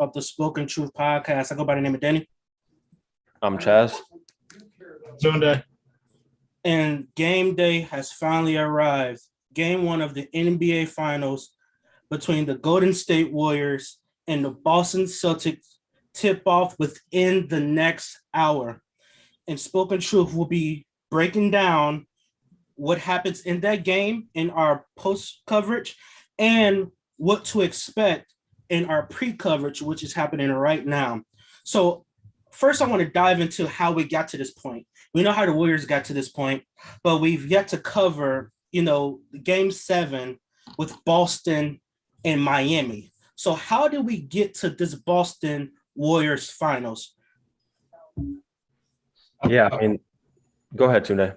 of the Spoken Truth podcast. I go by the name of Danny. I'm Chaz. Tunde. And game day has finally arrived. Game one of the NBA Finals between the Golden State Warriors and the Boston Celtics tip off within the next hour. And Spoken Truth will be breaking down what happens in that game in our post coverage and what to expect in our pre-coverage, which is happening right now. So first, I want to dive into how we got to this point. We know how the Warriors got to this point, but we've yet to cover, game 7 with Boston and Miami. So how did we get to this Boston Warriors finals? Yeah, I mean, go ahead, Tunde.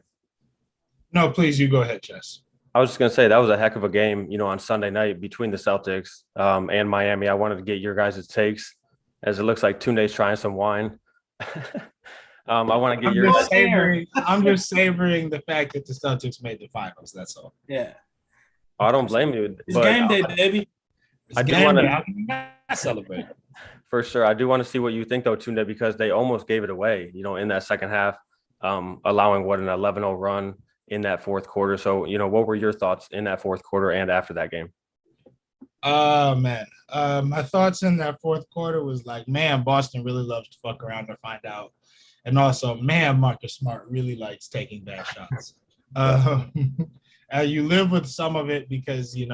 No, please, you go ahead, Chess. I was just going to say that was a heck of a game, on Sunday night between the Celtics and Miami. I wanted to get your guys' takes as it looks like Tunde's trying some wine. I want to get your guys'. I'm just savoring the fact that the Celtics made the finals. That's all. Yeah. I don't blame you. It's game day, baby. I do want to celebrate. For sure. I do want to see what you think, though, Tunde, because they almost gave it away, in that second half, allowing an 11-0 run in that fourth quarter. So, what were your thoughts in that fourth quarter and after that game? Man. My thoughts in that fourth quarter was like, man, Boston really loves to fuck around to find out. And also, man, Marcus Smart really likes taking bad shots. You live with some of it because, he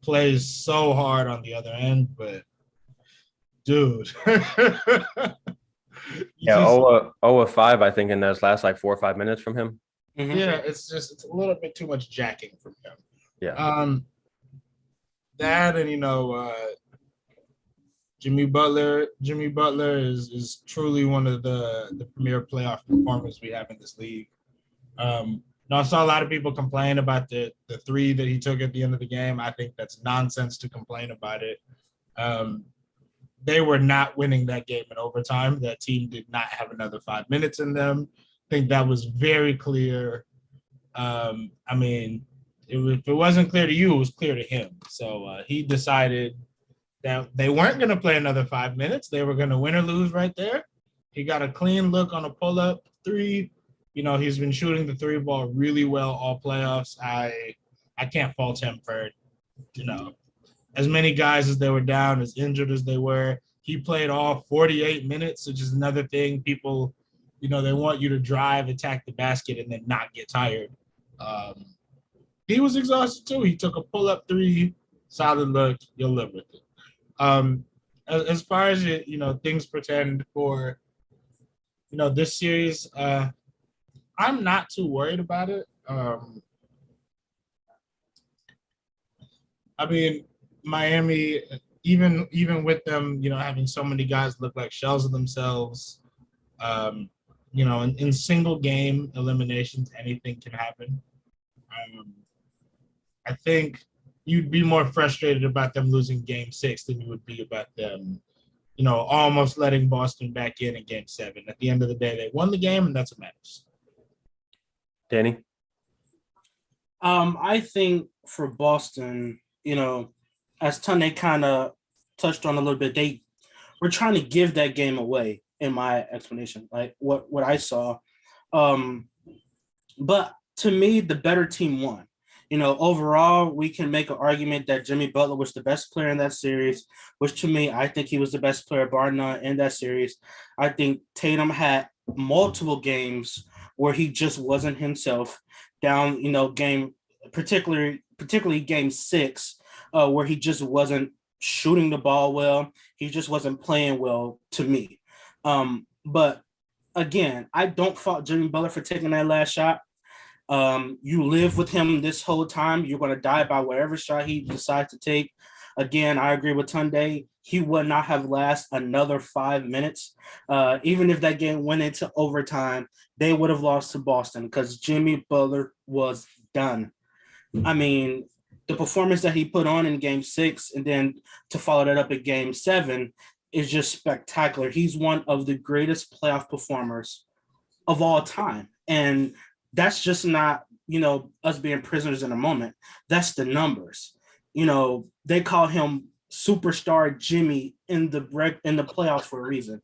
plays so hard on the other end, but dude. Yeah, 0-5, I think, in those last 4 or 5 minutes from him. Mm-hmm. Yeah, it's a little bit too much jacking from him. Yeah. That and Jimmy Butler is truly one of the premier playoff performers we have in this league. I saw a lot of people complain about the three that he took at the end of the game. I think that's nonsense to complain about it. They were not winning that game in overtime. That team did not have another 5 minutes in them. I think that was very clear. If it wasn't clear to you, it was clear to him. So he decided that they weren't going to play another 5 minutes. They were going to win or lose right there. He got a clean look on a pull-up three. He's been shooting the three ball really well all playoffs. I can't fault him for, as many guys as they were down, as injured as they were. He played all 48 minutes, which is another thing. People, they want you to drive, attack the basket, and then not get tired. He was exhausted too. He took a pull-up three, solid look. You'll live with it. As far as things pretend for, this series, I'm not too worried about it. Miami, even with them, having so many guys look like shells of themselves, in single game eliminations, anything can happen. I think you'd be more frustrated about them losing game 6 than you would be about them, almost letting Boston back in game 7. At the end of the day, they won the game, and that's what matters. Danny? I think for Boston, as Tunde kind of touched on a little bit, they were trying to give that game away in my explanation, like what I saw. But to me, the better team won. Overall, we can make an argument that Jimmy Butler was the best player in that series, which to me, I think he was the best player, bar none, in that series. I think Tatum had multiple games where he just wasn't himself down, game, particularly game 6, where he just wasn't shooting the ball well. He just wasn't playing well to me. But again, I don't fault Jimmy Butler for taking that last shot. You live with him this whole time. You're going to die by whatever shot he decides to take. Again, I agree with Tunde. He would not have lasted another 5 minutes. Even if that game went into overtime, they would have lost to Boston because Jimmy Butler was done. The performance that he put on in game 6 and then to follow that up at game 7 is just spectacular. He's one of the greatest playoff performers of all time. And that's just not, us being prisoners in a moment. That's the numbers. They call him superstar Jimmy in the playoffs for a reason.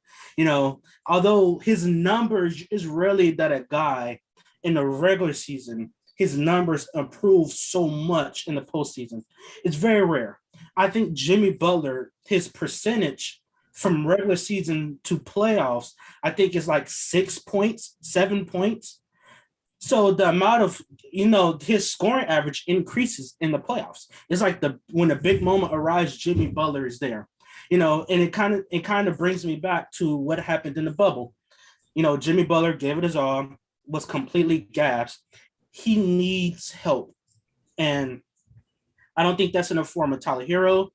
Although his numbers is really that a guy in the regular season, his numbers improve so much in the postseason. It's very rare. I think Jimmy Butler, his percentage from regular season to playoffs, I think is like 6 points, 7 points. So the amount of, his scoring average increases in the playoffs. It's like when a big moment arrives, Jimmy Butler is there, and it kind of brings me back to what happened in the bubble. Jimmy Butler gave it his all, was completely gassed. He needs help. And I don't think that's in the form of Tyler Hero.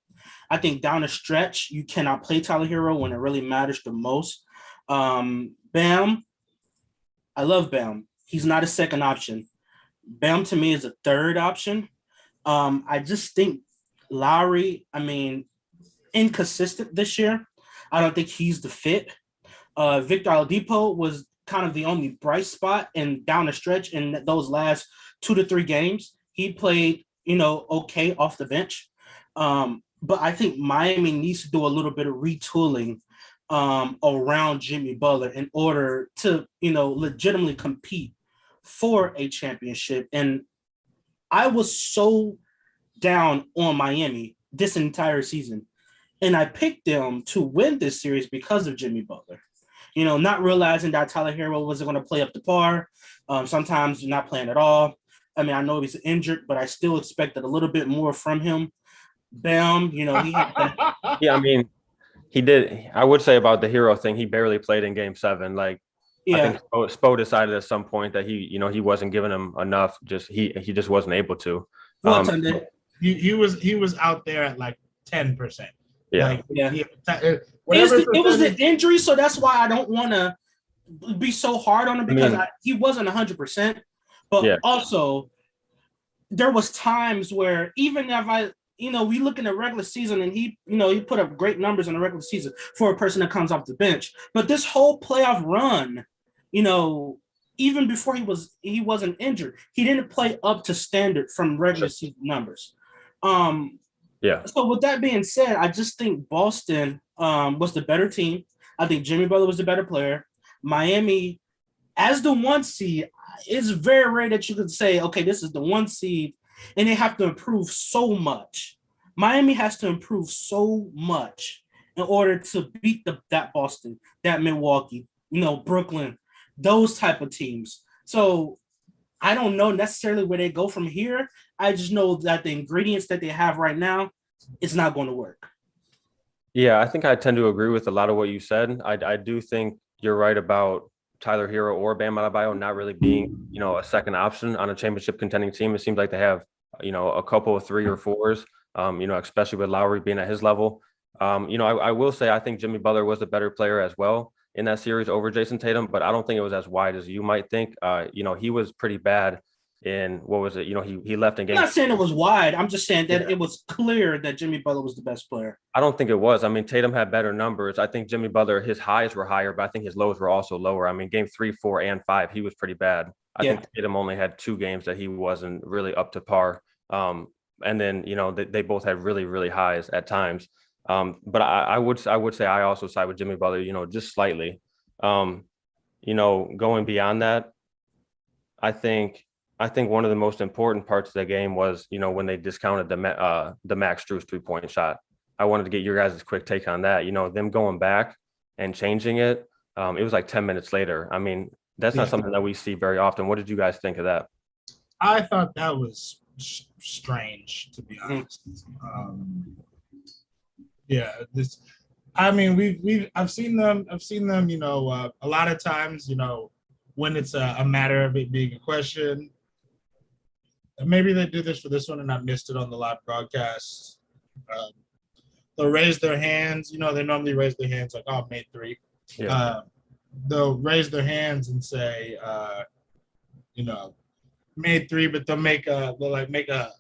I think down the stretch, you cannot play Tyler Hero when it really matters the most. Bam, I love Bam. He's not a second option. Bam to me is a third option. I just think Lowry, inconsistent this year. I don't think he's the fit. Victor Oladipo was kind of the only bright spot, and down the stretch in those last 2 to 3 games, he played, okay off the bench. But I think Miami needs to do a little bit of retooling around Jimmy Butler in order to, legitimately compete for a championship. And I was so down on Miami this entire season. And I picked them to win this series because of Jimmy Butler. Not realizing that Tyler Hero wasn't going to play up to par. Sometimes not playing at all. I know he's injured, but I still expected a little bit more from him. Bam, he had that. Yeah, he did. I would say about the Hero thing, he barely played in Game 7. I think Spo decided at some point that he wasn't giving him enough. He just wasn't able to. He was out there at like 10%. Yeah. It was the injury, so that's why I don't want to be so hard on him because he wasn't 100%. But also, there was times where even if we look in the regular season and he put up great numbers in the regular season for a person that comes off the bench. But this whole playoff run, even before he wasn't injured, he didn't play up to standard from regular season numbers. So with that being said, I just think Boston was the better team. I think Jimmy Butler was the better player. Miami, as the 1 seed, it's very rare that you could say, okay, this is the 1 seed, and they have to improve so much. Miami has to improve so much in order to beat that Boston, that Milwaukee, Brooklyn, those type of teams. So I don't know necessarily where they go from here. I just know that the ingredients that they have right now, it's not going to work. Yeah, I think I tend to agree with a lot of what you said. I do think you're right about Tyler Hero or Bam Adebayo not really being, a second option on a championship contending team. It seems like they have, a couple of 3 or 4s, especially with Lowry being at his level. I will say I think Jimmy Butler was a better player as well in that series over Jayson Tatum, but I don't think it was as wide as you might think. He was pretty bad in what was it? He left in game. I'm not saying it was wide. I'm just saying that it was clear that Jimmy Butler was the best player. I don't think it was. Tatum had better numbers. I think Jimmy Butler, his highs were higher, but I think his lows were also lower. Game 3, 4, and 5, he was pretty bad. I think Tatum only had 2 games that he wasn't really up to par. And then, they both had really, really highs at times. But I would say I also side with Jimmy Butler, just slightly. Going beyond that, I think one of the most important parts of the game was, when they discounted the Max Strus 3-point shot. I wanted to get your guys' quick take on that. Them going back and changing it. It was like 10 minutes later. That's not something that we see very often. What did you guys think of that? I thought that was strange, to be honest. I've seen them, a lot of times, when it's a matter of it being a question. Maybe they do this for this one and I missed it on the live broadcast. They'll raise their hands. They normally raise their hands like, oh, made 3. Yeah. They'll raise their hands and say, made 3, but they'll make a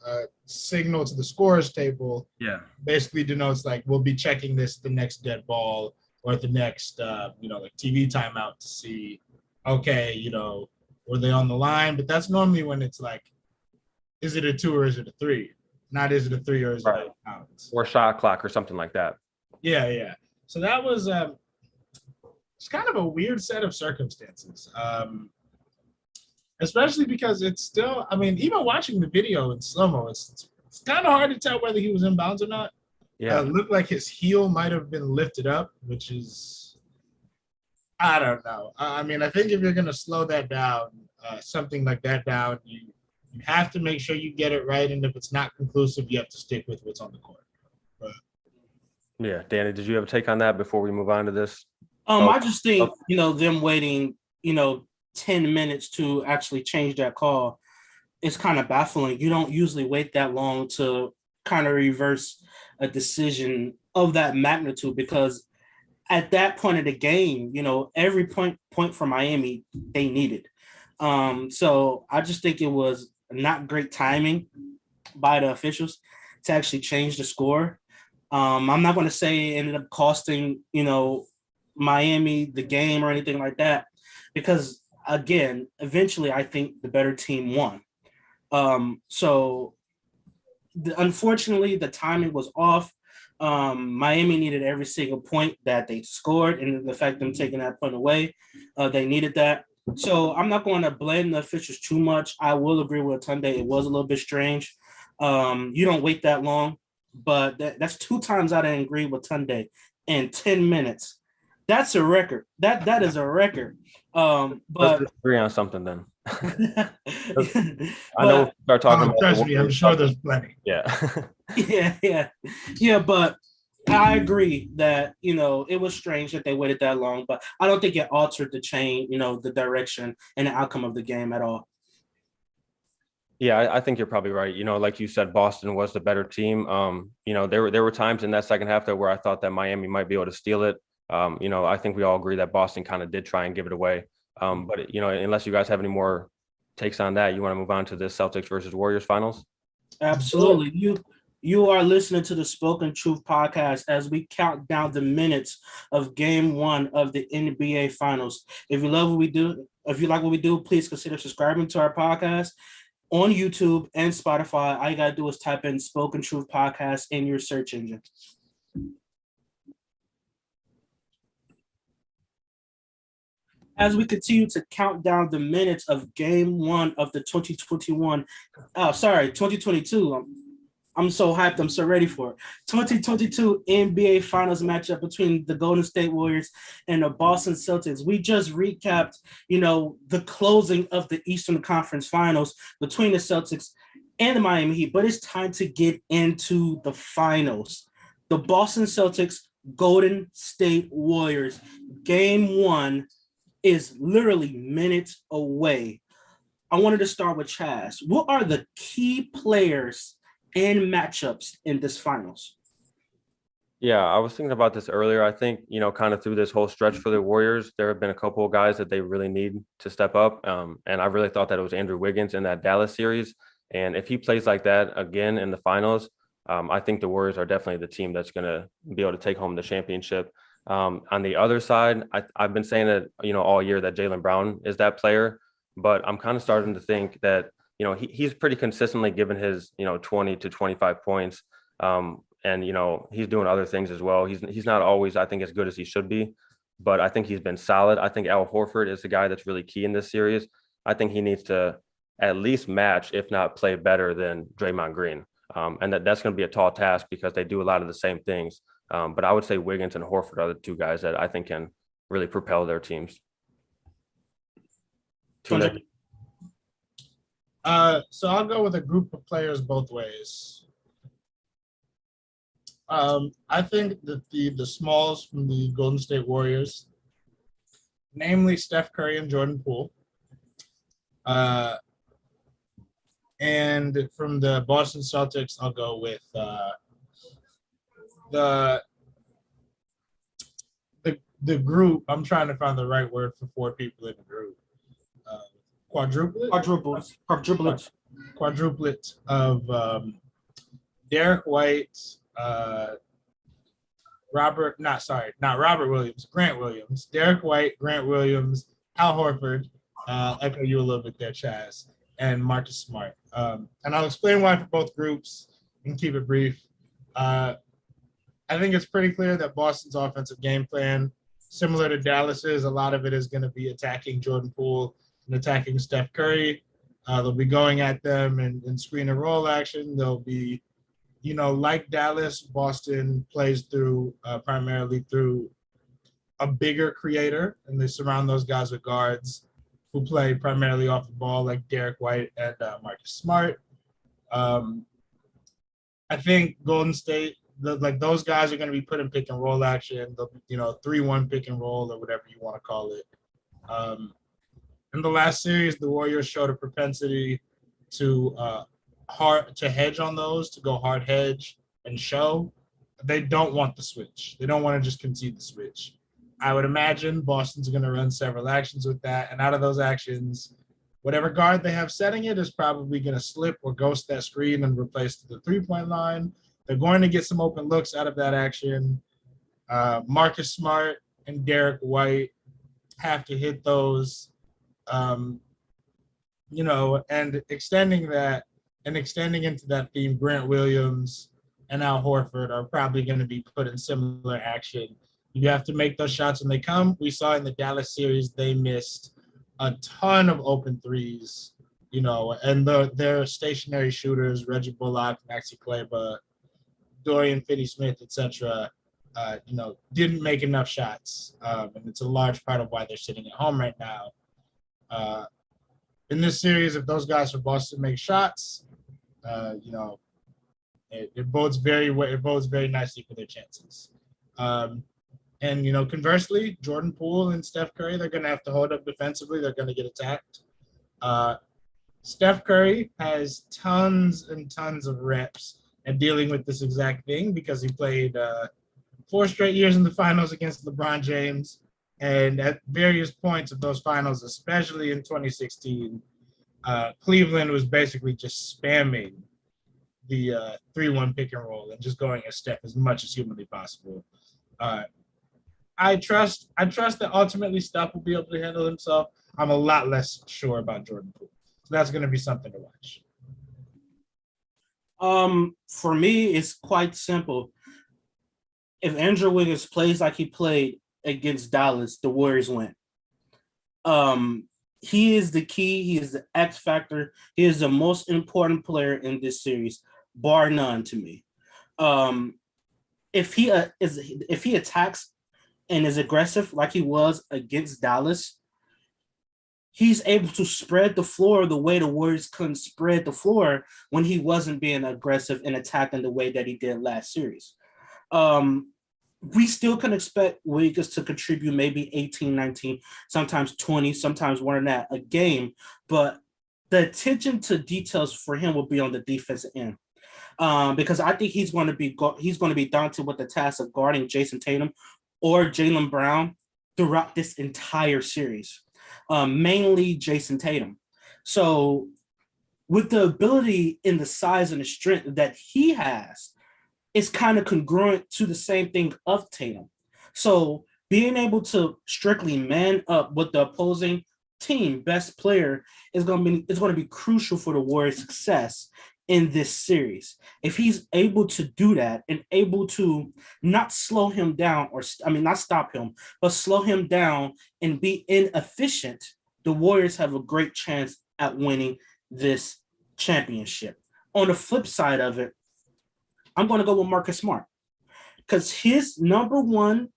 signal to the scorers table. Yeah. Basically denotes like, we'll be checking this the next dead ball or at the next, TV timeout to see, okay, were they on the line? But that's normally when it's like, is it a 2 or is it a 3? not is it a 3 or is it out? Or shot clock or something like that. Yeah. So that was it's kind of a weird set of circumstances, especially because it's still. I mean, even watching the video in slow mo, it's kind of hard to tell whether he was in bounds or not. Yeah, It looked like his heel might have been lifted up, which is, I don't know. I mean, I think if you're going to slow that down, something like that down, you have to make sure you get it right. And if it's not conclusive, you have to stick with what's on the court. But, yeah. Danny, did you have a take on that before we move on to this? I just think, them waiting, 10 minutes to actually change that call is kind of baffling. You don't usually wait that long to kind of reverse a decision of that magnitude, because at that point of the game, every point for Miami they needed. So I just think it was not great timing by the officials to actually change the score. I'm not going to say it ended up costing, Miami the game or anything like that, because again, eventually I think the better team won. Unfortunately, the timing was off. Miami needed every single point that they scored, and the fact them taking that point away, they needed that. So I'm not going to blame the officials too much. I will agree with Tunde. It was a little bit strange. You don't wait that long, but that's 2 times I didn't agree with Tunde in 10 minutes. That's a record. That is a record. But let's agree on something then. I know we'll start talking about. Trust me, I'm sure there's plenty. Yeah. yeah. But I agree that it was strange that they waited that long, but I don't think it altered the chain, the direction and the outcome of the game at all. Yeah, I think you're probably right. Like you said, Boston was the better team. There were times in that second half where I thought that Miami might be able to steal it. I think we all agree that Boston kind of did try and give it away. But unless you guys have any more takes on that, you want to move on to the Celtics versus Warriors finals? Absolutely. You are listening to the Spoken Truth podcast as we count down the minutes of Game 1 of the NBA Finals. If you love what we do, if you like what we do, please consider subscribing to our podcast on YouTube and Spotify. All you gotta do is type in Spoken Truth podcast in your search engine. As we continue to count down the minutes of Game 1 of the 2022. I'm so hyped. I'm so ready for it. 2022 NBA Finals matchup between the Golden State Warriors and the Boston Celtics. We just recapped, the closing of the Eastern Conference Finals between the Celtics and the Miami Heat, but it's time to get into the finals. The Boston Celtics, Golden State Warriors. Game 1 is literally minutes away. I wanted to start with Chaz. What are the key players and matchups in this finals? Yeah, I was thinking about this earlier. I think, kind of through this whole stretch for the Warriors, there have been a couple of guys that they really need to step up. And I really thought that it was Andrew Wiggins in that Dallas series. And if he plays like that again in the finals, I think the Warriors are definitely the team that's going to be able to take home the championship. On the other side, I've been saying that, all year that Jaylen Brown is that player, but I'm kind of starting to think that, he's pretty consistently given his, 20 to 25 points. And, he's doing other things as well. He's not always, I think, as good as he should be, but I think he's been solid. I think Al Horford is the guy that's really key in this series. I think he needs to at least match, if not play better than Draymond Green. And that's going to be a tall task because they do a lot of the same things. But I would say Wiggins and Horford are the 2 guys that I think can really propel their teams. So I'll go with a group of players both ways. I think that the smalls from the Golden State Warriors, namely Steph Curry and Jordan Poole, and from the Boston Celtics, I'll go with the group. I'm trying to find the right word for 4 people in the group. Quadruplet of Derek White, Grant Williams, Derek White, Grant Williams, Al Horford, echo you a little bit there, Chaz, and Marcus Smart. And I'll explain why for both groups and keep it brief. I think it's pretty clear that Boston's offensive game plan, similar to Dallas's, a lot of it is going to be attacking Jordan Poole and attacking Steph Curry. They'll be going at them in screen and roll action. They'll be, like Dallas, Boston plays primarily through a bigger creator, and they surround those guys with guards who play primarily off the ball, like Derek White and Marcus Smart. I think Golden State, those guys are going to be put in pick and roll action, 3-1 pick and roll or whatever you want to call it. In the last series, the Warriors showed a propensity to hedge on those, to go hard hedge and show. They don't want the switch. They don't want to just concede the switch. I would imagine Boston's going to run several actions with that, and out of those actions, whatever guard they have setting it is probably going to slip or ghost that screen and replace to the three-point line. They're going to get some open looks out of that action. Marcus Smart and Derek White have to hit those, and extending into that theme, Grant Williams and Al Horford are probably going to be put in similar action. You have to make those shots when they come. We saw in the Dallas series, they missed a ton of open threes, and their stationary shooters, Reggie Bullock, Maxi Kleber, Dorian Finney-Smith, etc., didn't make enough shots. And it's a large part of why they're sitting at home right now. In this series, if those guys from Boston make shots, it bodes very nicely for their chances. And conversely, Jordan Poole and Steph Curry, they're going to have to hold up defensively. They're going to get attacked. Steph Curry has tons and tons of reps at dealing with this exact thing because he played 4 straight years in the finals against LeBron James. And at various points of those finals, especially in 2016, Cleveland was basically just spamming the 3-1 pick and roll and just going at Steph as much as humanly possible. I trust that ultimately Steph will be able to handle himself. I'm a lot less sure about Jordan Poole. So that's going to be something to watch. For me, it's quite simple. If Andrew Wiggins plays like he played against Dallas, the Warriors win. He is the key. He is the X factor. He is the most important player in this series, bar none to me. If he attacks and is aggressive like he was against Dallas, he's able to spread the floor the way the Warriors couldn't spread the floor when he wasn't being aggressive and attacking the way that he did last series. We still can expect Wiggins to contribute maybe 18, 19, sometimes 20, sometimes more than that a game, but the attention to details for him will be on the defensive end. Because I think he's going to be daunted with the task of guarding Jayson Tatum or Jaylen Brown throughout this entire series, mainly Jayson Tatum. So with the ability and the size and the strength that he has, it's kind of congruent to the same thing of Tatum. So being able to strictly man up with the opposing team best player is going to be crucial for the Warriors' success in this series. If he's able to do that and able to not slow him down, not stop him, but slow him down and be inefficient, the Warriors have a great chance at winning this championship. On the flip side of it, I'm going to go with Marcus Smart because his number one,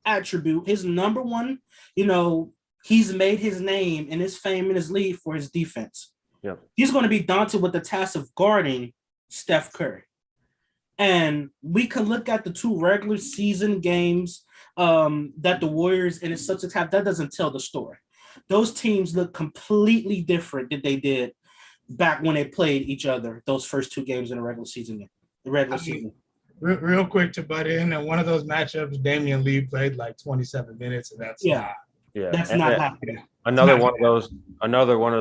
attribute, his number one, he's made his name and his fame and his lead for his defense. Yep. He's going to be daunted with the task of guarding Steph Curry. And we can look at the 2 regular season games that the Warriors and it's such a have. That doesn't tell the story. Those teams look completely different than they did back when they played each other, those first 2 games in the regular season. Real quick to butt in, and one of those matchups, Damian Lee played like 27 minutes, and that's not happening. Another one of those.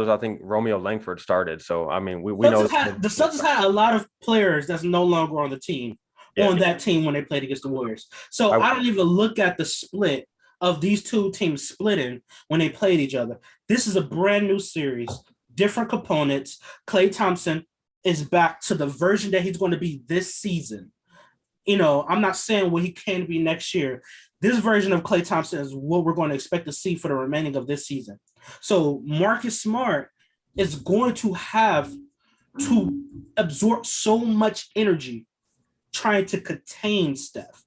I think Romeo Langford started. So I mean, we know the Celtics had a lot of players that's no longer on the team that team when they played against the Warriors. So I don't even look at the split of these 2 teams splitting when they played each other. This is a brand new series, different components. Klay Thompson is back to the version that he's going to be this season. I'm not saying what he can be next year. This version of Klay Thompson is what we're going to expect to see for the remaining of this season. So Marcus Smart is going to have to absorb so much energy trying to contain Steph.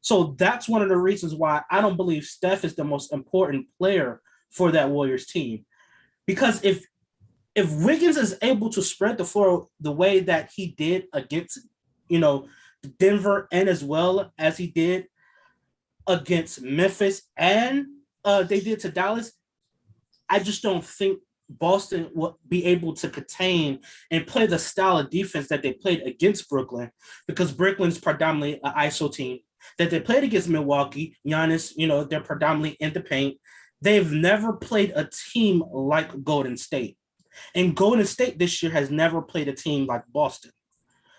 So that's one of the reasons why I don't believe Steph is the most important player for that Warriors team. Because if Wiggins is able to spread the floor the way that he did against, Denver, and as well as he did against Memphis and they did to Dallas, I just don't think Boston will be able to contain and play the style of defense that they played against Brooklyn, because Brooklyn's predominantly an ISO team. That they played against Milwaukee, Giannis, they're predominantly in the paint. They've never played a team like Golden State. And Golden State this year has never played a team like Boston.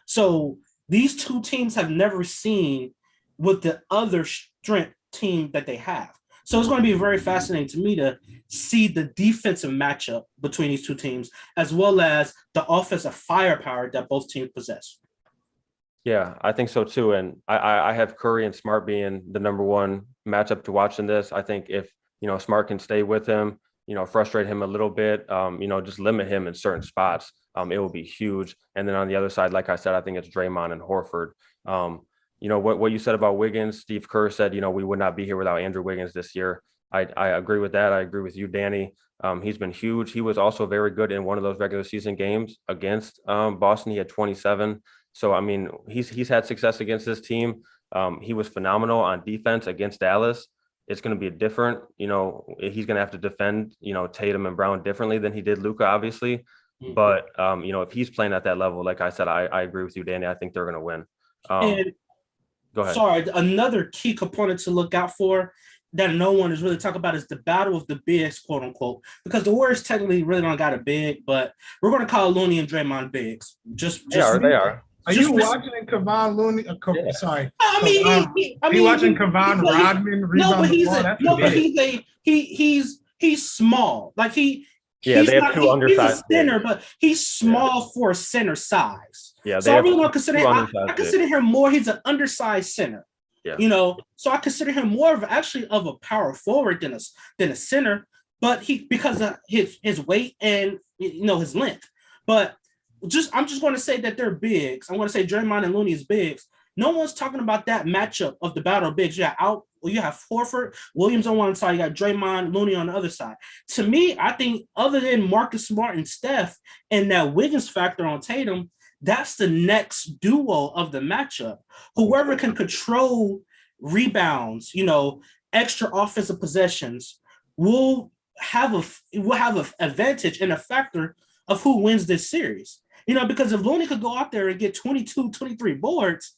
So these two teams have never seen what the other strength team that they have. So it's going to be very fascinating to me to see the defensive matchup between these two teams, as well as the offensive firepower that both teams possess. Yeah, I think so too. And I have Curry and Smart being the number one matchup to watch in this. I think if, Smart can stay with him, frustrate him a little bit, just limit him in certain spots, it will be huge. And then on the other side, like I said, I think it's Draymond and Horford. What you said about Wiggins, Steve Kerr said, we would not be here without Andrew Wiggins this year. I agree with that. I agree with you, Danny. He's been huge. He was also very good in one of those regular season games against Boston. He had 27. So, I mean, he's had success against this team. He was phenomenal on defense against Dallas. It's going to be different. He's going to have to defend, Tatum and Brown differently than he did Luka, obviously. Mm-hmm. But, if he's playing at that level, like I said, I agree with you, Danny. I think they're going to win. And go ahead. Sorry, another key component to look out for that no one is really talking about is the battle of the bigs, quote unquote, because the Warriors technically really don't got a big, but we're going to call Looney and Draymond bigs. They are. Are you watching Kevon Looney? Yeah. Sorry. I mean, watching Kevon Rodman rebound he's small. Like they have two undersized. He's a center, but he's small for center size. Yeah, so I really don't consider him. I consider him more. He's an undersized center. Yeah. So I consider him more of a power forward than a center, but because of his weight and his length. But I'm just going to say that they're bigs. I'm going to say Draymond and Looney is bigs. No one's talking about that matchup of the battle of bigs. You have Horford, Williams on one side, you got Draymond, Looney on the other side. To me, I think other than Marcus Smart and Steph and that Wiggins factor on Tatum, that's the next duo of the matchup. Whoever can control rebounds, extra offensive possessions, will have an advantage and a factor of who wins this series. Because if Looney could go out there and get 22, 23 boards,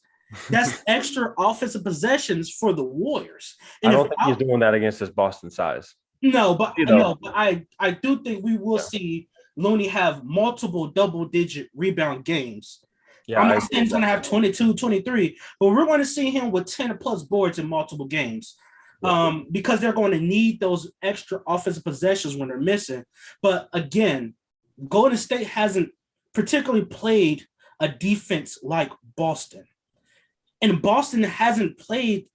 that's extra offensive possessions for the Warriors. And I don't think he's doing that against his Boston size. No, but I do think we will see Looney have multiple double-digit rebound games. Yeah, I'm not saying he's going to have 22, 23, but we're going to see him with 10-plus boards in multiple games because they're going to need those extra offensive possessions when they're missing. But again, Golden State hasn't particularly played a defense like Boston. And Boston hasn't played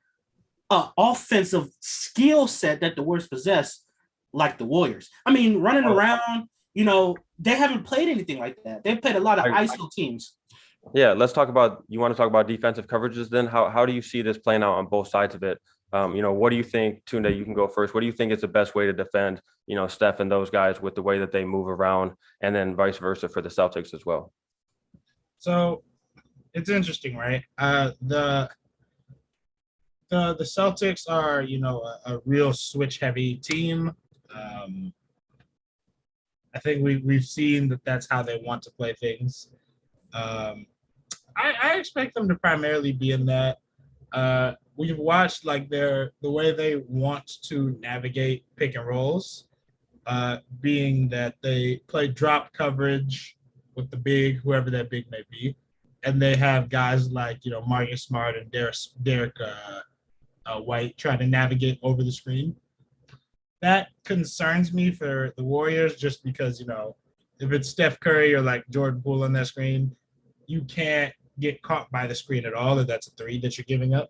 an offensive skill set that the Warriors possess like the Warriors. I mean, running around, they haven't played anything like that. They've played a lot of ISO teams. Yeah, you want to talk about defensive coverages then? How do you see this playing out on both sides of it? What do you think, Tunde, you can go first. What do you think is the best way to defend, Steph and those guys with the way that they move around, and then vice versa for the Celtics as well? So it's interesting, right? The Celtics are, a real switch heavy team. I think we've seen that's how they want to play things. I expect them to primarily be in that. We've watched the way they want to navigate pick and rolls, being that they play drop coverage with the big, whoever that big may be, and they have guys like Marcus Smart and Derek White trying to navigate over the screen. That concerns me for the Warriors, just because if it's Steph Curry or like Jordan Poole on that screen, you can't get caught by the screen at all if that's a three that you're giving up.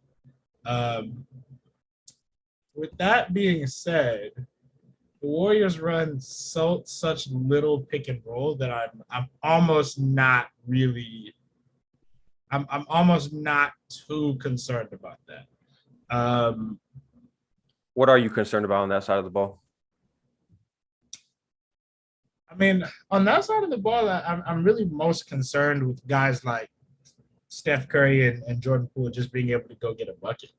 With that being said, the Warriors run such little pick and roll that I'm almost not really I'm almost not too concerned about that. What are you concerned about on that side of the ball? I mean, on that side of the ball, I'm really most concerned with guys like Steph Curry and Jordan Poole just being able to go get a bucket.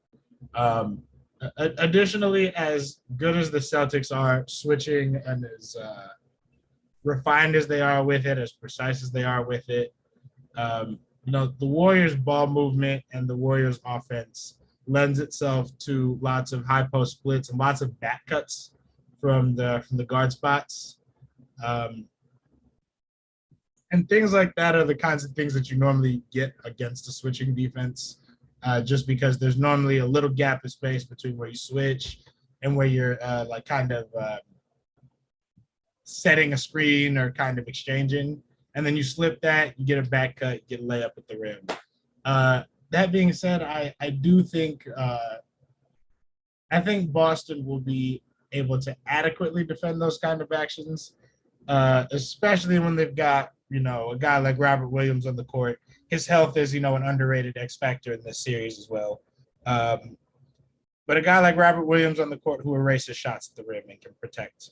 Additionally, as good as the Celtics are switching and as refined as they are with it, as precise as they are with it, the Warriors' ball movement and the Warriors' offense lends itself to lots of high post splits and lots of back cuts from the guard spots. And things like that are the kinds of things that you normally get against a switching defense, just because there's normally a little gap of space between where you switch and where you're setting a screen or kind of exchanging. And then you slip that, you get a back cut, you get a layup at the rim. That being said, I do think I think Boston will be able to adequately defend those kind of actions, especially when they've got a guy like Robert Williams on the court. His health is an underrated X factor in this series as well. But a guy like Robert Williams on the court who erases shots at the rim and can protect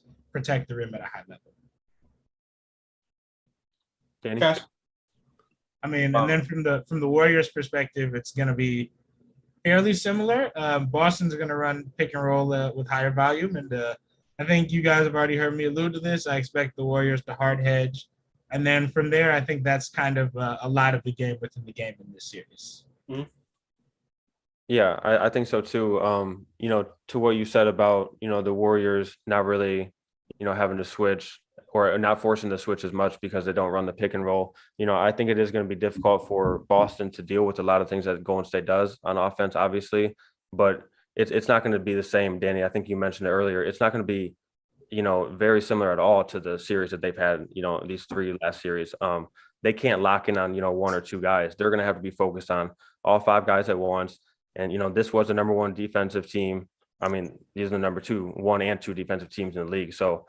the rim at a high level. Danny? I mean, and then from the Warriors' perspective, it's going to be fairly similar. Boston's going to run pick and roll with higher volume, and I think you guys have already heard me allude to this. I expect the Warriors to hard hedge, and then from there, I think that's kind of a lot of the game within the game in this series. Mm-hmm. Yeah, I think so too. To what you said about the Warriors not really having to switch or not forcing to switch as much because they don't run the pick and roll. I think it is going to be difficult for Boston to deal with a lot of things that Golden State does on offense, obviously, but it's not going to be the same, Danny. I think you mentioned it earlier. It's not going to be, very similar at all to the series that they've had, these three last series. They can't lock in on, one or two guys. They're going to have to be focused on all five guys at once. And, this was the number one defensive team. I mean, these are the number 1 and 2 defensive teams in the league. So,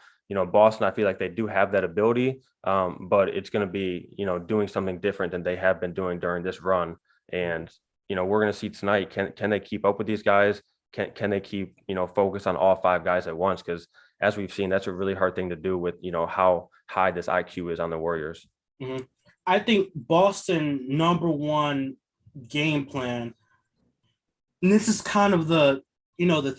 Boston, I feel like they do have that ability, but it's going to be, doing something different than they have been doing during this run. And, we're going to see tonight, can they keep up with these guys? Can they keep, focus on all five guys at once? Because as we've seen, that's a really hard thing to do with, how high this IQ is on the Warriors. Mm-hmm. I think Boston number one game plan, and this is kind of the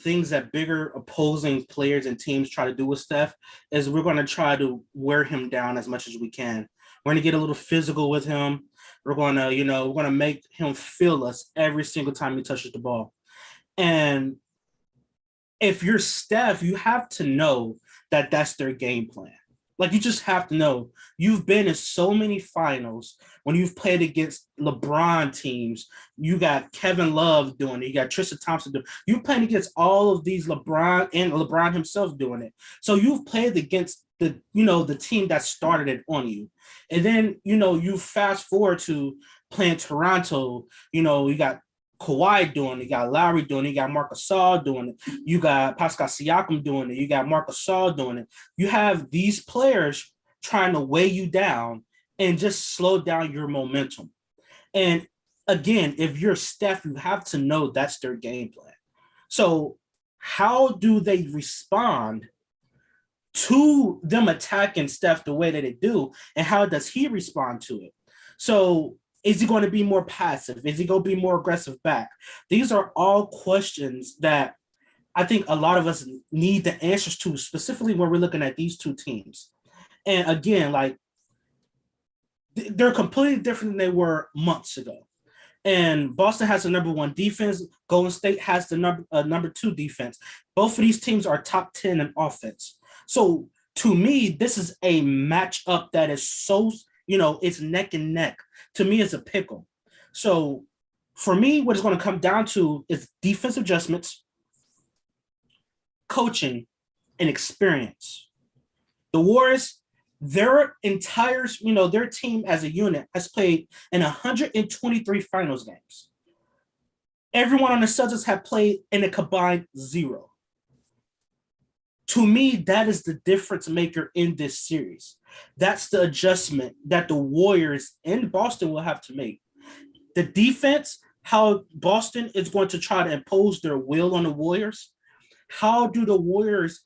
things that bigger opposing players and teams try to do with Steph, is we're going to try to wear him down as much as we can. We're going to get a little physical with him. We're going to, we're going to make him feel us every single time he touches the ball. And if you're Steph, you have to know that that's their game plan. Like, you just have to know. You've been in so many finals when you've played against LeBron teams. You got Kevin Love doing it. You got Tristan Thompson doing it. You've played against all of these LeBron and LeBron himself doing it. So you've played against the team that started it on you. And then, you fast forward to playing Toronto. You got Kawhi doing it, you got Lowry doing it, you got Marc Gasol doing it, you got Pascal Siakam doing it, you got Marc Gasol doing it. You have these players trying to weigh you down and just slow down your momentum. And again, if you're Steph, you have to know that's their game plan. So how do they respond to them attacking Steph the way that they do, and how does he respond to it? So is he going to be more passive? Is he going to be more aggressive back? These are all questions that I think a lot of us need the answers to, specifically when we're looking at these two teams. And again, like, they're completely different than they were months ago. And Boston has the number 1 defense. Golden State has the number 2 defense. Both of these teams are top 10 in offense. So to me, this is a matchup that is so, it's neck and neck. To me, it's a pickle. So for me, what it's going to come down to is defense adjustments, coaching, and experience. The Warriors, their entire, their team as a unit has played in 123 finals games. Everyone on the Celtics have played in a combined 0. To me, that is the difference maker in this series. That's the adjustment that the Warriors and Boston will have to make. The defense, how Boston is going to try to impose their will on the Warriors. How do the Warriors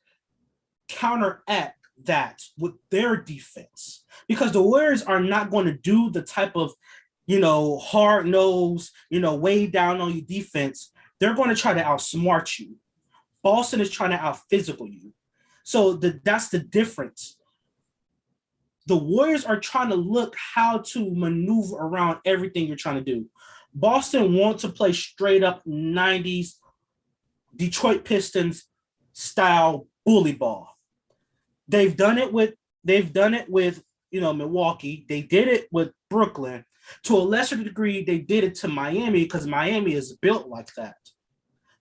counteract that with their defense? Because the Warriors are not going to do the type of, hard nose, way down on you defense. They're going to try to outsmart you. Boston is trying to out-physical you. So that's the difference. The Warriors are trying to look how to maneuver around everything you're trying to do. Boston wants to play straight up 90s Detroit Pistons style bully ball. They've done it with Milwaukee. They did it with Brooklyn. To a lesser degree, they did it to Miami because Miami is built like that.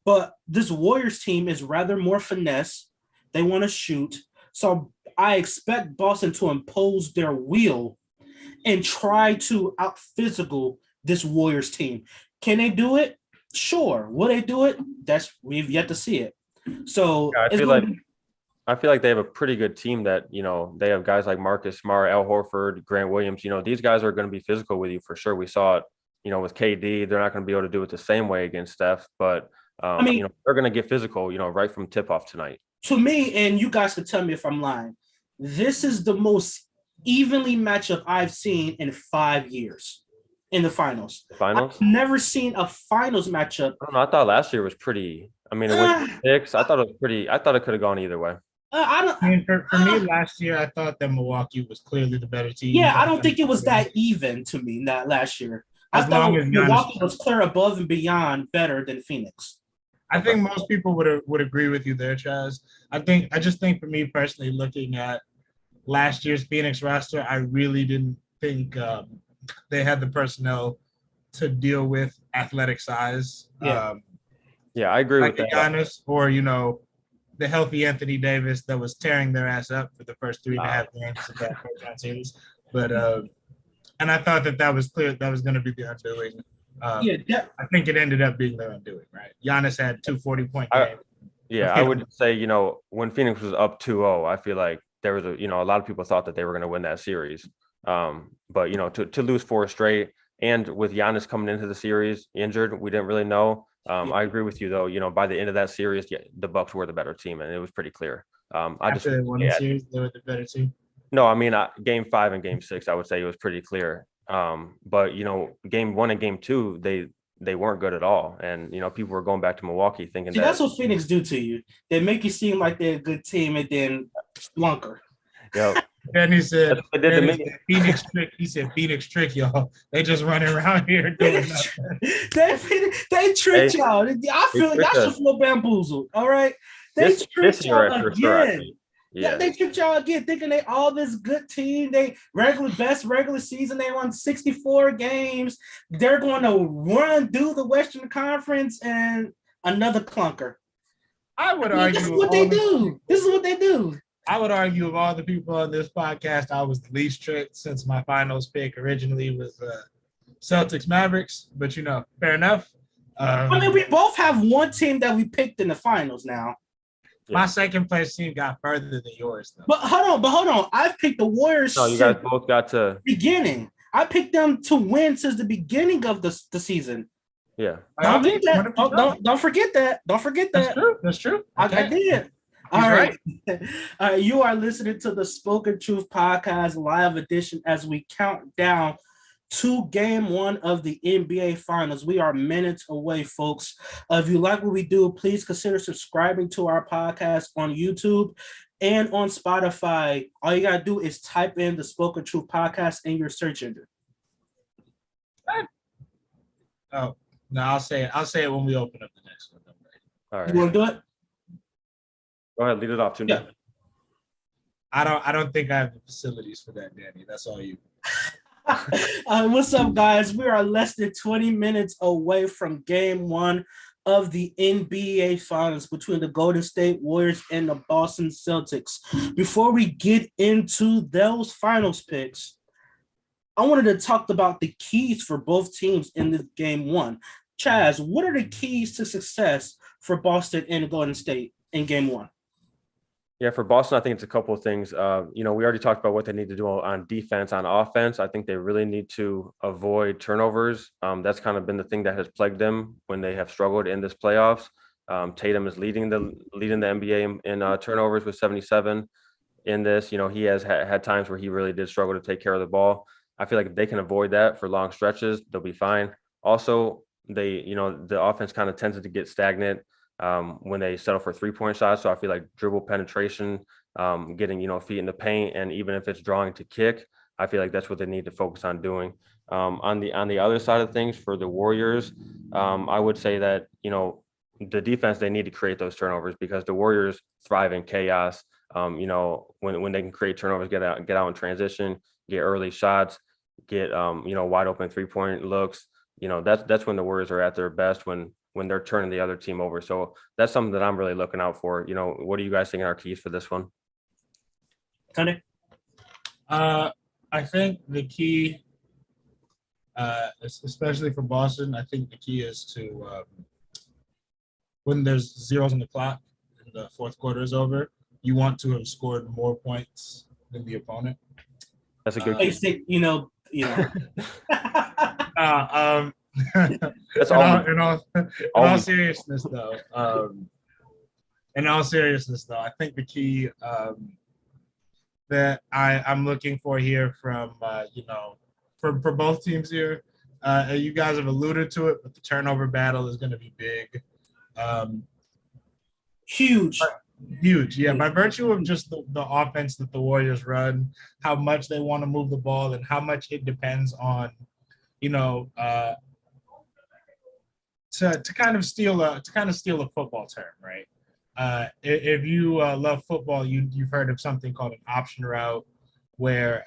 But this Warriors team is rather more finesse. They want to shoot. So I expect Boston to impose their will and try to out-physical this Warriors team. Can they do it? Sure. Will they do it? We've yet to see it. So yeah, I feel like they have a pretty good team that, they have guys like Marcus Smart, Al Horford, Grant Williams. These guys are going to be physical with you for sure. We saw it, with KD. They're not going to be able to do it the same way against Steph, but they're going to get physical, right from tip-off tonight. To me, and you guys can tell me if I'm lying, this is the most evenly matchup I've seen in 5 years in the finals. I've never seen a finals matchup. I don't know. I thought last year was pretty. It went 6. I thought it was pretty. I thought it could have gone either way. For me, last year, I thought that Milwaukee was clearly the better team. Yeah, I don't think it was that even to me not last year. I thought Milwaukee was clear above and beyond better than Phoenix. I think most people would agree with you there, Chaz. I just think for me personally, looking at last year's Phoenix roster, I really didn't think they had the personnel to deal with athletic size. Yeah, I agree like with that. Giannis or the healthy Anthony Davis that was tearing their ass up for the first 3.5 games of that first series. But and I thought that was clear that was going to be the undoing. I think it ended up being their undoing, right? Giannis had 2 40-point games. I would say, when Phoenix was up 2-0, I feel like there was a lot of people thought that they were going to win that series. But, to lose 4 straight and with Giannis coming into the series injured, we didn't really know. I agree with you, though. By the end of that series, the Bucks were the better team, and it was pretty clear. After they won the series, they were the better team. No, Game 5 and Game 6, I would say it was pretty clear. But Game 1 and Game 2, they weren't good at all, and people were going back to Milwaukee thinking that's what Phoenix do to you. They make you seem like they're a good team, and then slunker. Yeah. And he said, Phoenix trick. He said, Phoenix trick, y'all. They just running around here doing nothing. they tricked y'all. I feel like y'all should feel bamboozled. All right, they tricked y'all again. Yeah, they tricked y'all again, thinking they all this good team. They best regular season. They won 64 games. They're going to do the Western Conference and another clunker. I would argue this is what they do. This is what they do. I would argue of all the people on this podcast, I was the least tricked since my finals pick originally was Celtics Mavericks. But fair enough. We both have one team that we picked in the finals now. My second place team got further than yours, though. But hold on. I've picked the Warriors. No, you guys both got to beginning. I picked them to win since the beginning of the season. Yeah. Don't forget that. Don't forget that. That's true. I did. All right. You are listening to the Spoken Truth Podcast live edition as we count down to Game 1 of the NBA Finals. We are minutes away, folks. If you like what we do, please consider subscribing to our podcast on YouTube and on Spotify. All you gotta do is type in the Spoken Truth Podcast in your search engine. Oh no, I'll say it when we open up the next one. All right. You want to do it? Go ahead, lead it off, Tunde. Yeah. I don't think I have the facilities for that, Danny. That's all you. What's up, guys? We are less than 20 minutes away from Game 1 of the NBA Finals between the Golden State Warriors and the Boston Celtics. Before we get into those finals picks, I wanted to talk about the keys for both teams in this game one. Chaz, what are the keys to success for Boston and Golden State in game one? Yeah, for Boston, I think it's a couple of things. We already talked about what they need to do on defense. On offense, I think they really need to avoid turnovers. That's kind of been the thing that has plagued them when they have struggled in this playoffs. Tatum is leading the NBA in turnovers with 77 in this. He has had times where he really did struggle to take care of the ball. I feel like if they can avoid that for long stretches, they'll be fine. Also, the offense kind of tends to get stagnant when they settle for 3-point shots. So I feel like dribble penetration, getting, feet in the paint, and even if it's drawing to kick, I feel like that's what they need to focus on doing. On the other side of things for the Warriors, I would say that, the defense, they need to create those turnovers because the Warriors thrive in chaos. When they can create turnovers, get out in transition, get early shots, get, wide open 3-point looks, that's when the Warriors are at their best, when they're turning the other team over. So that's something that I'm really looking out for. What do you guys think are keys for this one? Tunde? I think the key, especially for Boston, I think the key is to when there's zeros on the clock and the fourth quarter is over, you want to have scored more points than the opponent. That's a good basic, That's in all seriousness, though, I think the key that I'm looking for here from for both teams here, you guys have alluded to it, but the turnover battle is going to be big, huge. Yeah, by virtue of just the offense that the Warriors run, how much they want to move the ball, and how much it depends on, to kind of steal a football term, right? If you love football, you've heard of something called an option route, where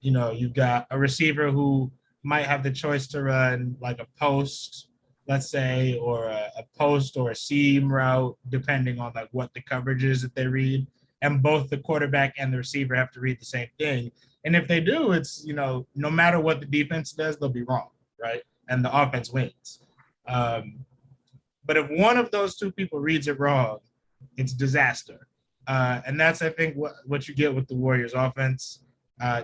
you've got a receiver who might have the choice to run like a post, let's say, or a post or a seam route, depending on like what the coverage is that they read. And both the quarterback and the receiver have to read the same thing. And if they do, it's, no matter what the defense does, they'll be wrong, right? And the offense wins. But if one of those two people reads it wrong, it's disaster. And that's, I think, what you get with the Warriors offense,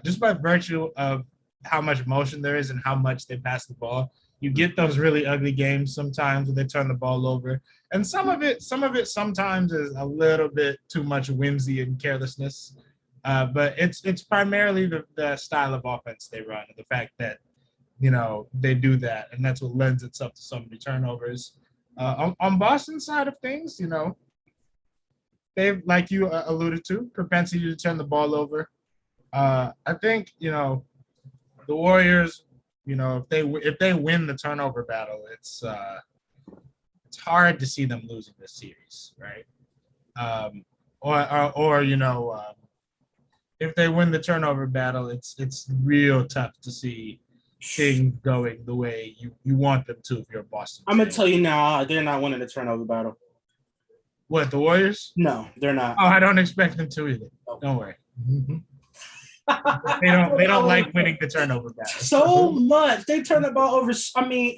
just by virtue of how much motion there is and how much they pass the ball. You get those really ugly games sometimes where they turn the ball over. And some of it sometimes is a little bit too much whimsy and carelessness. But it's primarily the style of offense they run and the fact that, they do that. And that's what lends itself to so many turnovers. On Boston's side of things, they've, like you alluded to, propensity to turn the ball over. I think, the Warriors, if they win the turnover battle, it's hard to see them losing this series, right? If they win the turnover battle, it's real tough to see things going the way you want them to if you're a Boston. I'm gonna tell you now, they're not winning the turnover battle. What, the Warriors? No, they're not. Oh, I don't expect them to either. Don't worry. Mm-hmm. They don't like winning the turnover battle. So much. They turn the ball over. I mean,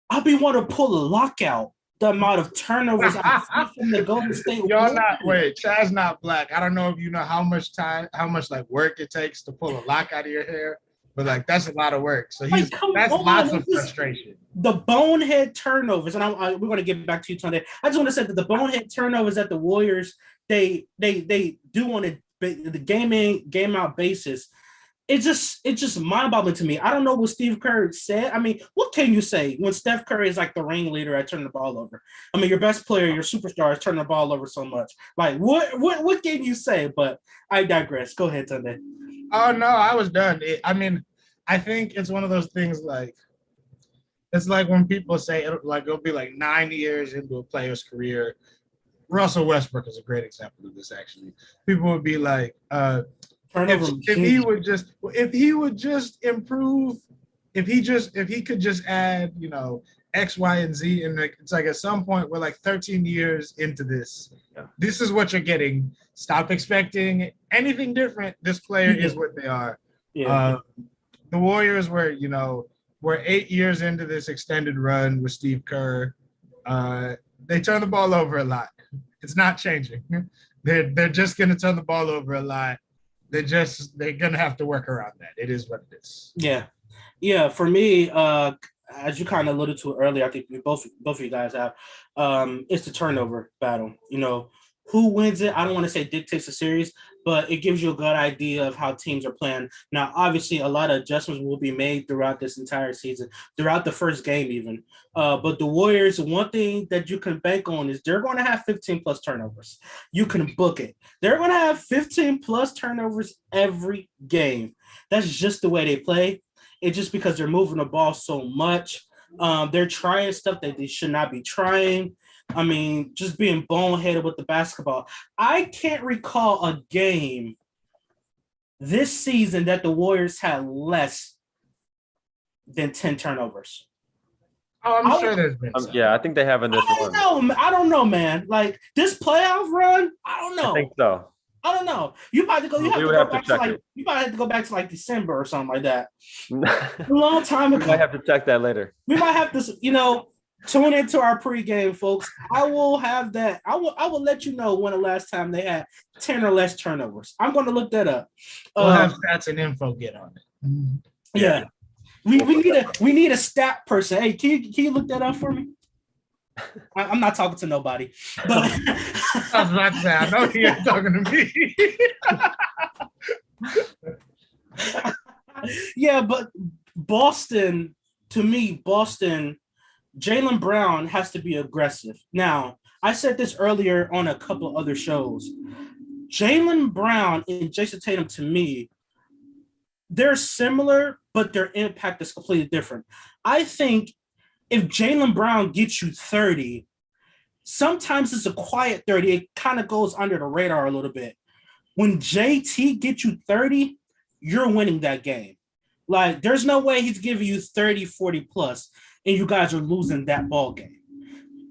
I'll be wanting to pull a lockout. The amount of turnovers I see from the Golden State. Chaz not black. I don't know if you know how much work it takes to pull a lock out of your hair, but like that's a lot of work. So that's lots of frustration. The bonehead turnovers, and we're going to get back to you, Tunde. I just want to say that the bonehead turnovers that the Warriors they do on the game in, game out basis, it's just mind-boggling to me. I don't know what Steve Kerr said. I mean, what can you say when Steph Curry is like the ringleader at turning the ball over? I mean, your best player, your superstar is turning the ball over so much. Like, what can you say? But I digress. Go ahead, Tunde. Oh, no, I was done. I think it's one of those things like, it's like when people say, it'll be like 9 years into a player's career. Russell Westbrook is a great example of this, actually. People would be like, if he would just improve, if he could just add, X, Y, and Z. And it's like at some point, we're like 13 years into this. Yeah. This is what you're getting. Stop expecting anything different. This player is what they are. Yeah. The Warriors were, we're 8 years into this extended run with Steve Kerr. They turn the ball over a lot. It's not changing. They're just going to turn the ball over a lot. They're going to have to work around that. It is what it is. Yeah. Yeah. For me, as you kind of alluded to earlier, I think both of you guys have, it's the turnover battle. Who wins it, I don't want to say dictates the series, but it gives you a good idea of how teams are playing. Now, obviously, a lot of adjustments will be made throughout this entire season, throughout the first game even. But the Warriors, one thing that you can bank on is they're going to have 15-plus turnovers. You can book it. They're going to have 15-plus turnovers every game. That's just the way they play. It's just because they're moving the ball so much. They're trying stuff that they should not be trying. I mean, just being boneheaded with the basketball. I can't recall a game this season that the Warriors had less than 10 turnovers. Oh, I'm sure there's been some. Yeah, I think they have in this one. I don't know, man. Like this playoff run, I don't know. I think so. I don't know. You might have to go. You might have to go back to like December or something like that. A long time ago. We might have to check that later. We might have to, tune into our pregame, folks. I will have that. I will let you know when the last time they had 10 or less turnovers. I'm going to look that up. We'll have stats and info get on it. Yeah. We need a stat person. Hey, can you look that up for me? I'm not talking to nobody. But I was about to say, I know he ain't talking to me. Yeah, but Boston, Jaylen Brown has to be aggressive. Now, I said this earlier on a couple other shows. Jaylen Brown and Jayson Tatum, to me, they're similar, but their impact is completely different. I think if Jaylen Brown gets you 30, sometimes it's a quiet 30. It kind of goes under the radar a little bit. When JT gets you 30, you're winning that game. Like, there's no way he's giving you 30, 40 plus, and you guys are losing that ball game.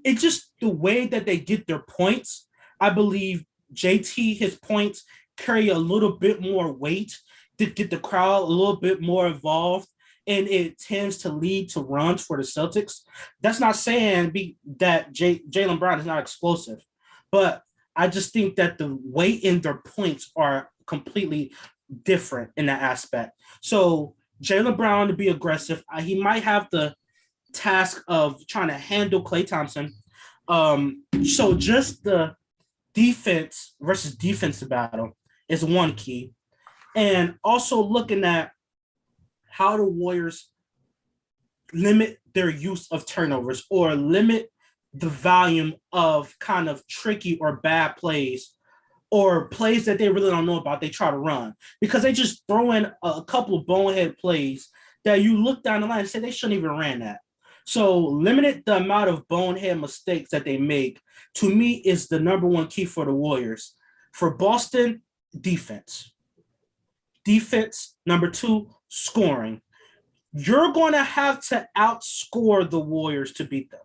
It's just the way that they get their points. I believe JT, his points carry a little bit more weight to get the crowd a little bit more involved, and it tends to lead to runs for the Celtics. That's not saying that Jaylen Brown is not explosive, but I just think that the weight in their points are completely different in that aspect. So Jaylen Brown to be aggressive, he might have the task of trying to handle Klay Thompson. So just the defense versus defensive battle is one key. And also looking at how the Warriors limit their use of turnovers or limit the volume of kind of tricky or bad plays or plays that they really don't know about, they try to run. Because they just throw in a couple of bonehead plays that you look down the line and say they shouldn't even ran that. So limited the amount of bonehead mistakes that they make, to me, is the number one key for the Warriors. For Boston, defense. Defense. Number two, scoring. You're going to have to outscore the Warriors to beat them.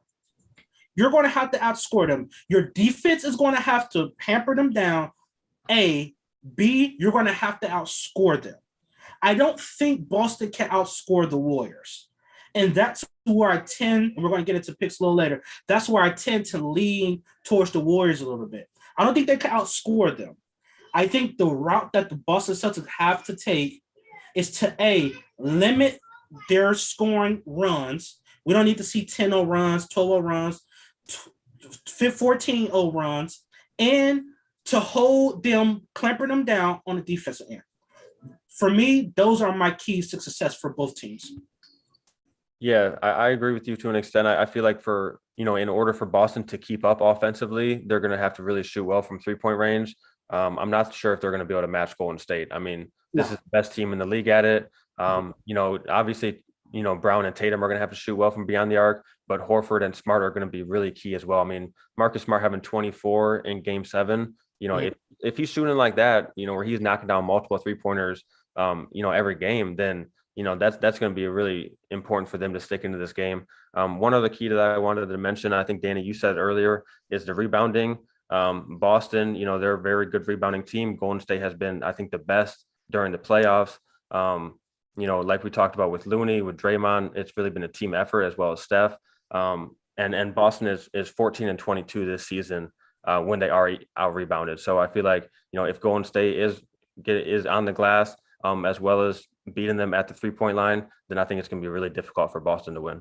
You're going to have to outscore them. Your defense is going to have to hamper them down. A. B, you're going to have to outscore them. I don't think Boston can outscore the Warriors. And that's where I tend, and we're going to get into picks a little later, that's where I tend to lean towards the Warriors a little bit. I don't think they can outscore them. I think the route that the Boston Celtics have to take is to, A, limit their scoring runs. We don't need to see 10-0 runs, 12-0 runs, 14-0 runs, and to hold them, clamping them down on the defensive end. For me, those are my keys to success for both teams. Yeah, I agree with you to an extent. I feel like in order for Boston to keep up offensively, they're going to have to really shoot well from 3-point range. I'm not sure if they're going to be able to match Golden State. I mean, this is the best team in the league at it. Obviously, Brown and Tatum are going to have to shoot well from beyond the arc, but Horford and Smart are going to be really key as well. I mean, Marcus Smart having 24 in Game 7, if he's shooting like that, where he's knocking down multiple 3-pointers, every game, then, that's going to be really important for them to stick into this game. One other key that I wanted to mention, I think, Danny, you said earlier, is the rebounding. Boston, they're a very good rebounding team. Golden State has been, I think, the best during the playoffs. Like we talked about with Looney, with Draymond, it's really been a team effort as well as Steph. And Boston is 14-22 this season when they are out rebounded. So I feel like, if Golden State is on the glass as well as beating them at the 3-point line, then I think it's going to be really difficult for Boston to win.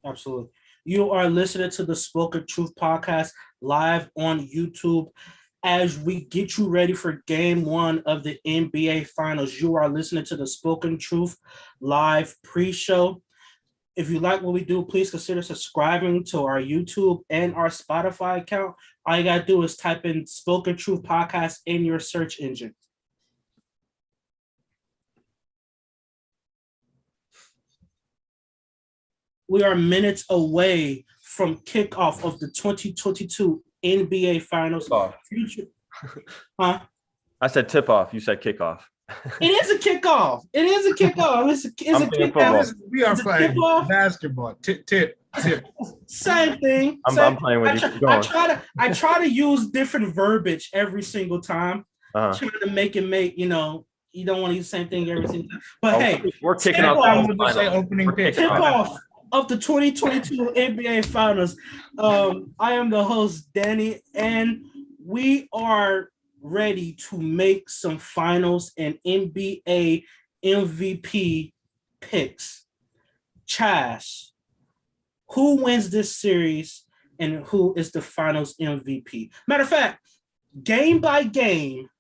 Absolutely. You are listening to the Spoken Truth podcast live on YouTube. As we get you ready for game 1 of the NBA Finals, you are listening to the Spoken Truth live pre-show. If you like what we do, please consider subscribing to our YouTube and our Spotify account. All you got to do is type in Spoken Truth podcast in your search engine. We are minutes away from kickoff of the 2022 NBA Finals. Huh? I said tip off. You said kickoff. It is a kickoff. It's a kickoff. We are playing basketball. Tip. Same thing. I'm playing with you. I try to use different verbiage every single time. Trying to make you don't want to use the same thing every single time. But hey, we're kicking off. Tip off of the 2022 NBA Finals. I am the host, Danny, and we are ready to make some finals and NBA MVP picks. Chaz, who wins this series and who is the finals MVP? Matter of fact, game by game.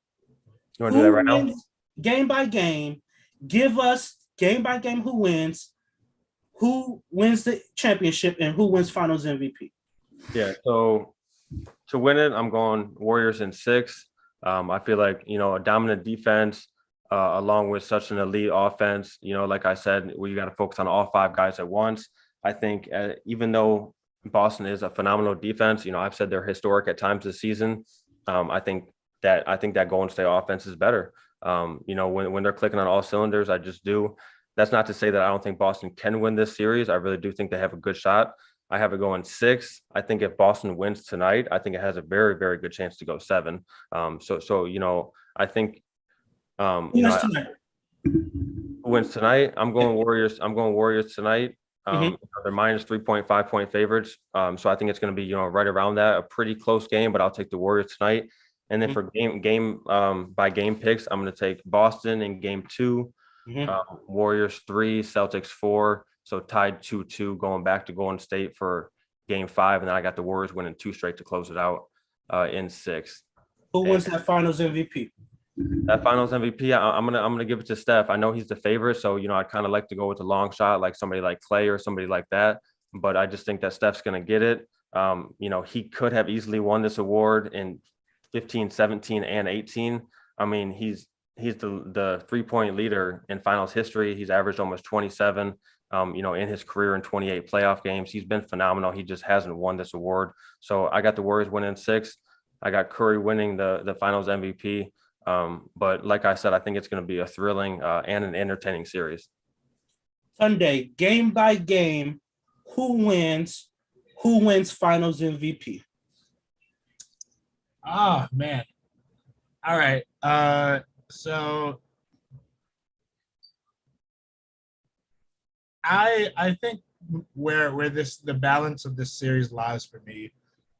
You want to do that right now? Game by game. Give us game by game who wins the championship, and who wins finals MVP. Yeah, so to win it, I'm going Warriors in 6. I feel like, a dominant defense along with such an elite offense, like I said, we got to focus on all 5 guys at once. I think even though Boston is a phenomenal defense, I've said they're historic at times this season. I think that Golden State offense is better. When they're clicking on all cylinders, I just do. That's not to say that I don't think Boston can win this series. I really do think they have a good shot. I have it going 6. I think if Boston wins tonight, I think it has a very, very good chance to go 7. So I think wins tonight. I'm going Warriors. I'm going Warriors tonight. They're minus 3.5 point favorites. So I think it's going to be, right around that, a pretty close game, but I'll take the Warriors tonight. And then for game by game picks, I'm going to take Boston in game 2. Warriors 3, Celtics 4. So tied 2-2 going back to Golden State for game 5. And then I got the Warriors winning 2 straight to close it out in 6. Who wins that finals MVP? That finals MVP, I'm gonna give it to Steph. I know he's the favorite, so I'd kind of like to go with the long shot, like somebody like Clay or somebody like that. But I just think that Steph's gonna get it. He could have easily won this award in 15, 17, and 18. I mean, he's the 3-point leader in finals history. He's averaged almost 27, in his career in 28 playoff games. He's been phenomenal. He just hasn't won this award. So I got the Warriors winning 6. I got Curry winning the finals MVP. But like I said, I think it's going to be a thrilling and an entertaining series. Sunday, game by game, who wins finals MVP? Oh, man. All right. So I think where the balance of this series lies for me,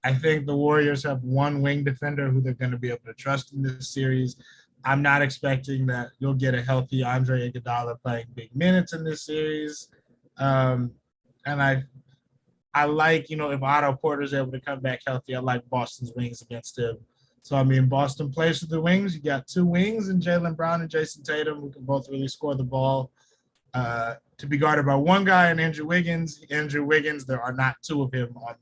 I think the Warriors have one wing defender who they're going to be able to trust in this series. I'm not expecting that you'll get a healthy Andre Iguodala playing big minutes in this series. And I like, if Otto Porter's able to come back healthy, I like Boston's wings against him. So, Boston plays with the wings. You got 2 wings in Jaylen Brown and Jayson Tatum, who can both really score the ball. To be guarded by one guy and Andrew Wiggins. Andrew Wiggins, there are not 2 of him on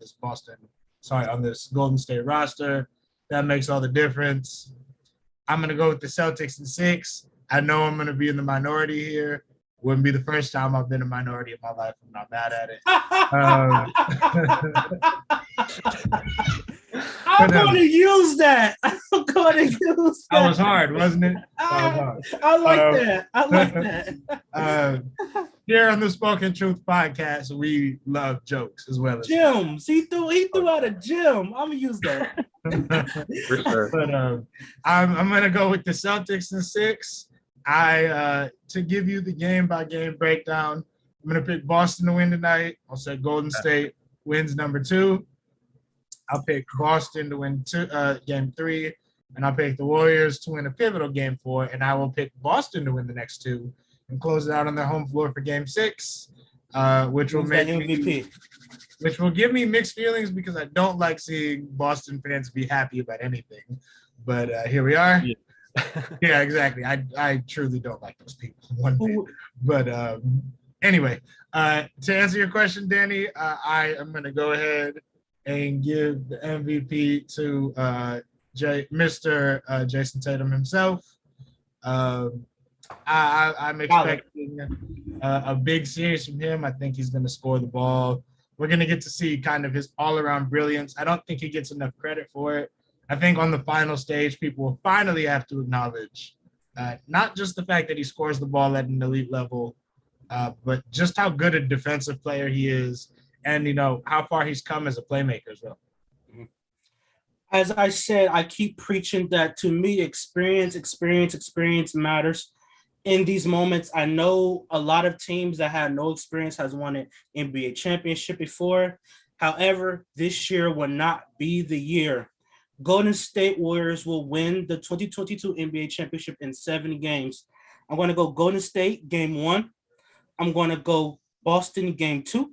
this Golden State roster. That makes all the difference. I'm going to go with the Celtics in 6. I know I'm going to be in the minority here. Wouldn't be the first time I've been a minority in my life. I'm not mad at it. I'm going to use that. I'm gonna use that. That was hard, wasn't it? I like that. I like that. Here on the Spoken Truth podcast, we love jokes as well as gems. He threw out a gem. I'm gonna use that. For sure. But I'm gonna go with the Celtics in 6. To give you the game by game breakdown, I'm gonna pick Boston to win tonight. I'll say Golden State wins number 2. I'll pick Boston to win game 3, and I'll pick the Warriors to win a pivotal game 4, and I will pick Boston to win the next 2 and close it out on their home floor for game 6, which will make MVP. Which will give me mixed feelings because I don't like seeing Boston fans be happy about anything. But here we are. Yeah. Yeah, exactly. I truly don't like those people one bit. But anyway, to answer your question, Danny, I am going to go ahead and give the MVP to Mr. Jayson Tatum himself. I'm expecting a big series from him. I think he's going to score the ball. We're going to get to see kind of his all-around brilliance. I don't think he gets enough credit for it. I think on the final stage, people will finally have to acknowledge not just the fact that he scores the ball at an elite level, but just how good a defensive player he is and, how far he's come as a playmaker as well. As I said, I keep preaching that to me, experience matters. In these moments, I know a lot of teams that had no experience has won an NBA championship before. However, this year will not be the year. Golden State Warriors will win the 2022 NBA championship in 7 games. I'm going to go Golden State game 1. I'm going to go Boston game 2.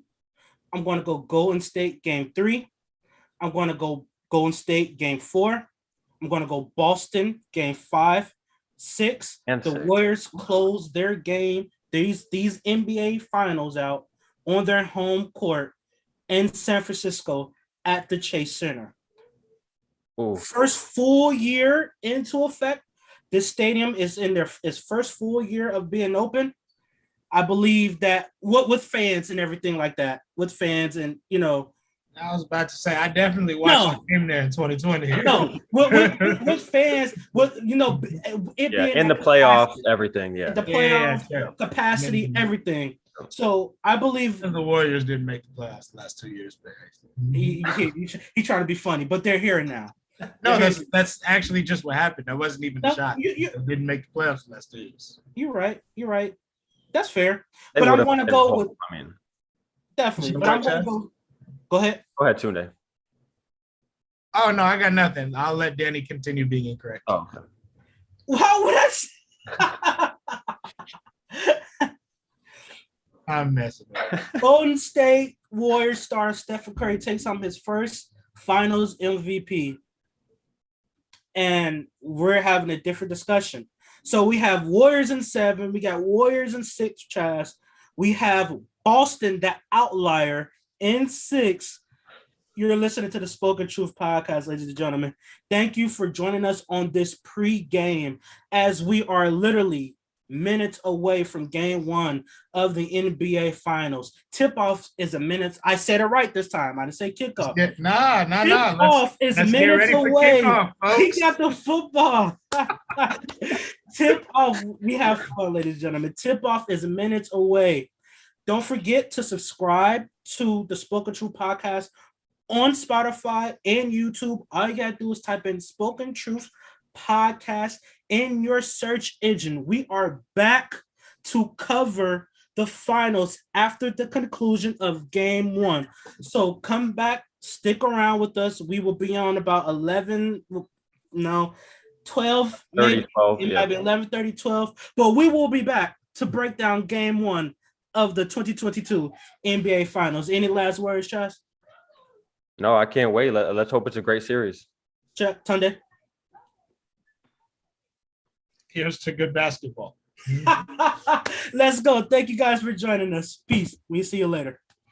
I'm going to go Golden State game 3. I'm going to go Golden State game 4. I'm going to go Boston game 5. 6. And the 6. Warriors close their game, these NBA finals out on their home court in San Francisco at the Chase Center. Ooh. First full year into effect. This stadium is in its first full year of being open. I believe that with fans and everything like that, with fans and, I was about to say, I definitely watched the game there in 2020. No, with fans, it being in the playoffs, everything, the playoffs, capacity, everything. So I believe the Warriors didn't make the playoffs the last 2 years, but he trying to be funny, but they're here now. No, that's actually just what happened. That wasn't even a shot. They didn't make the playoffs the last 2 years. You're right. That's fair. But I want to go with definitely. But I'm going to go. Go ahead. Go ahead, Tunde. Oh, no, I got nothing. I'll let Danny continue being incorrect. Oh, okay. How would I? I'm messing with it. Golden State Warriors star Stephen Curry takes home his first Finals MVP. And we're having a different discussion. So we have Warriors in 7. We got Warriors in 6, Chaz. We have Boston, that outlier, in 6. You're listening to the Spoken Truth podcast, ladies and gentlemen. Thank you for joining us on this pre-game as we are literally minutes away from game 1 of the NBA Finals. Tip-off is a minute. I said it right this time. I didn't say kickoff. Nah. Tip-off is minutes away. He got the football. Tip-off. We have fun, ladies and gentlemen. Tip-off is minutes away. Don't forget to subscribe to the Spoken Truth podcast on Spotify and YouTube. All you gotta do is type in Spoken Truth podcast in your search engine. We are back to cover the finals after the conclusion of game 1. So come back, stick around with us. We will be on about 12, maybe. 12, it might be 11:30, 12. But we will be back to break down game 1 of the 2022 NBA Finals. Any last words, Josh? No, I can't wait. Let's hope it's a great series. Check, Tunde. Here's to good basketball. Let's go. Thank you guys for joining us. Peace. We'll see you later.